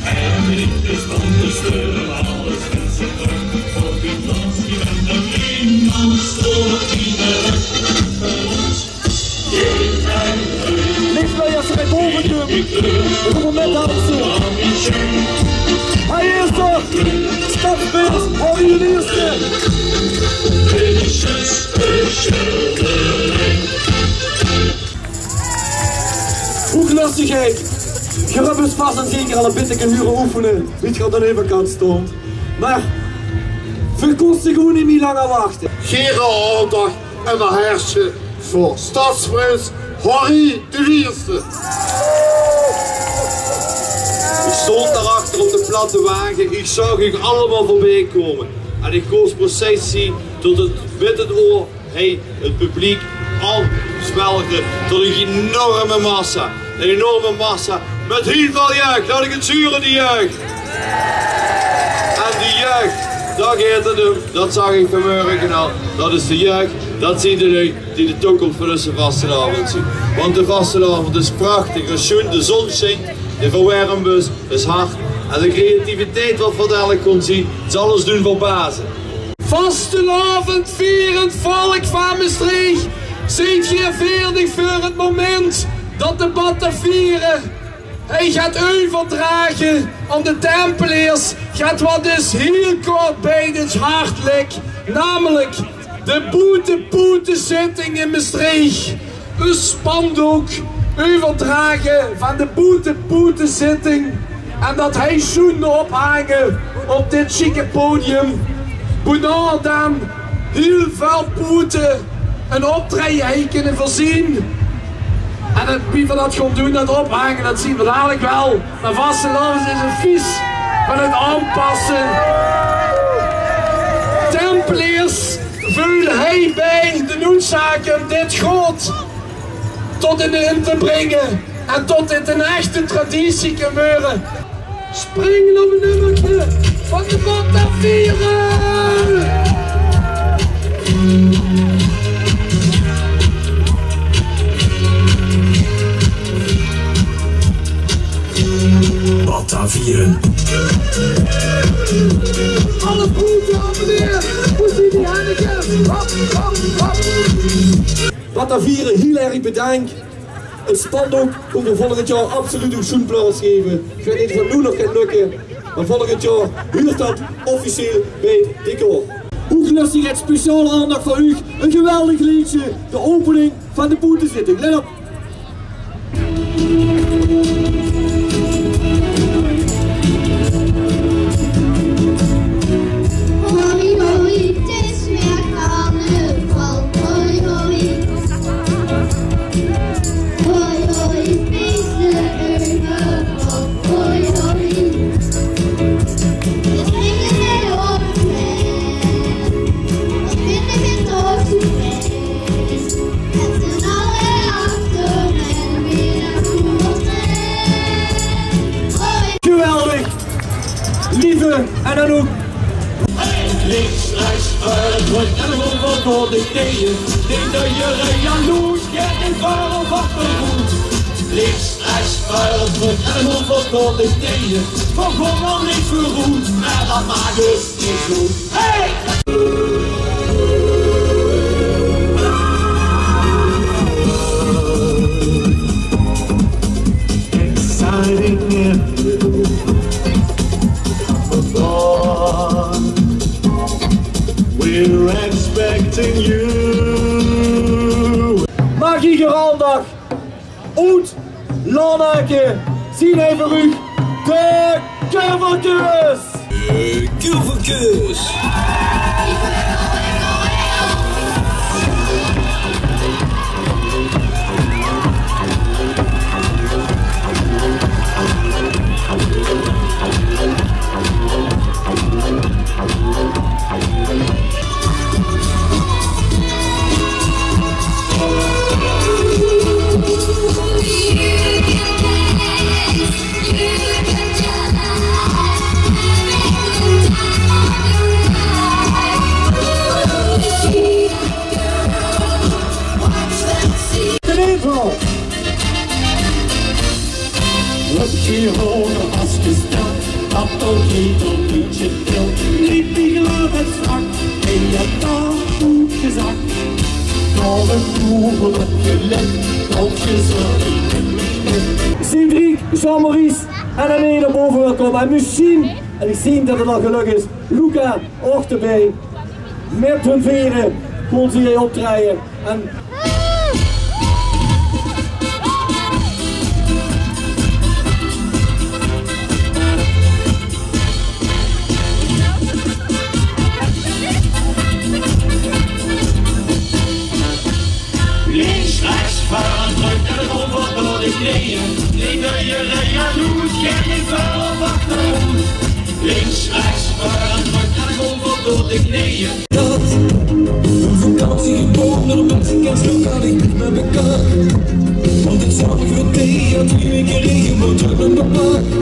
En ik is van de steunen alles met z'n druk. Voor die dans die bent er niemand stoort iedereen. Niks mee als ze bij boven doen. Op het moment hadden ze. Hij is er! Stadsbeeld, houden jullie eerste! Hoeklustigheid! Gerub is vast en zeker al een beetje kunnen huren oefenen. Weet je wat aan de kant stond. Maar verkosten gewoon niet meer langer wachten. Geen aandacht en dan hersje voor stadsprins Harry de Wierste. Ik stond daarachter op de platte wagen, ik zag ik allemaal voorbij komen. En ik koos precies zien tot het met het oor, het publiek aansmelgde tot een enorme massa. Een enorme massa met heel veel jeugd, laat ik het zuren die jeugd. En die jeugd, daar gaat het om, dat zag ik vanmorgen al. Dat is de jeugd, dat zien de lui die de toekomst van onze vastelavond zien. Want de vastelavond is prachtig, is schoon, de zon schijnt, de verwarmbus is hard. En de creativiteit wat van elk kon zien, zal ons doen verbazen. Vastelavond vierend volk van Maastricht, zijt je veerdig voor het moment dat de Batavieren hij gaat overdragen aan de Tempeliers, gaat wat dus heel kort bij het hart ligt, namelijk de boete-poete-zitting in Maastricht. Een spandoek overdragen van de boete-poete-zitting en dat hij zoenen ophangen op dit chique podium. Boena dan heel veel poeten een optreden kunnen voorzien. En wie van dat gaat doen, dat ophangen, dat zien we dadelijk wel. Maar vastelavond is een vies van het aanpassen. Tempeliers voelen hij bij de noodzaak om dit goed tot in te brengen. En tot dit een echte traditie kan worden. Springen op een nummertje van de Batavieren! Batavieren. Alle voeten aan meneer! Hoe zie die Hanneke? Hop, hop, hop! Batavieren, heel erg bedankt. Een spandoek komt er volgend jaar absoluut een zo'n plaats geven. Ik weet niet of het nu nog gaat lukken, maar volgend jaar huurt dat officieel bij het decor. Hoeklustigheid, speciale aandacht voor u. Een geweldig liedje. De opening van de boetezitting. Let op! En dan ook links, rechts, vooruit en over door de knieën. Denk dat je jaloers, je in voor of achtervoet. Links, rechts, vooruit en over door de knieën. Van gewoon niet verroet, maar dat maakt het niet goed. Hey! We're expecting you. Magie Geraldag, Oud, Lanaken, zien even u de Kurvelkus! De Kurvelkus! je hoger vastgesteld, dat ook ieder liedje tilt. Niet die geloof en strak, en je taal goed gezakt. Door een boer op gelet, tot je zo in de Cedric, Jean-Maurice en Anne naar boven wil komen. En misschien, en ik zie dat het al geluk is, Luca ook erbij. Met hun veren gaan ze hier optreden. En links, rechts, vuil, druk en over door de knieën. Die doe je jaloers, geen die vuil op achterom. Links, rechts, vuil, druk en over door de knieën. Een vakantie geboren naar een Mexicans lokaal, ik ben met elkaar. Want het zag ik meteen, had 2 keer regen, maar terug naar mijn pa.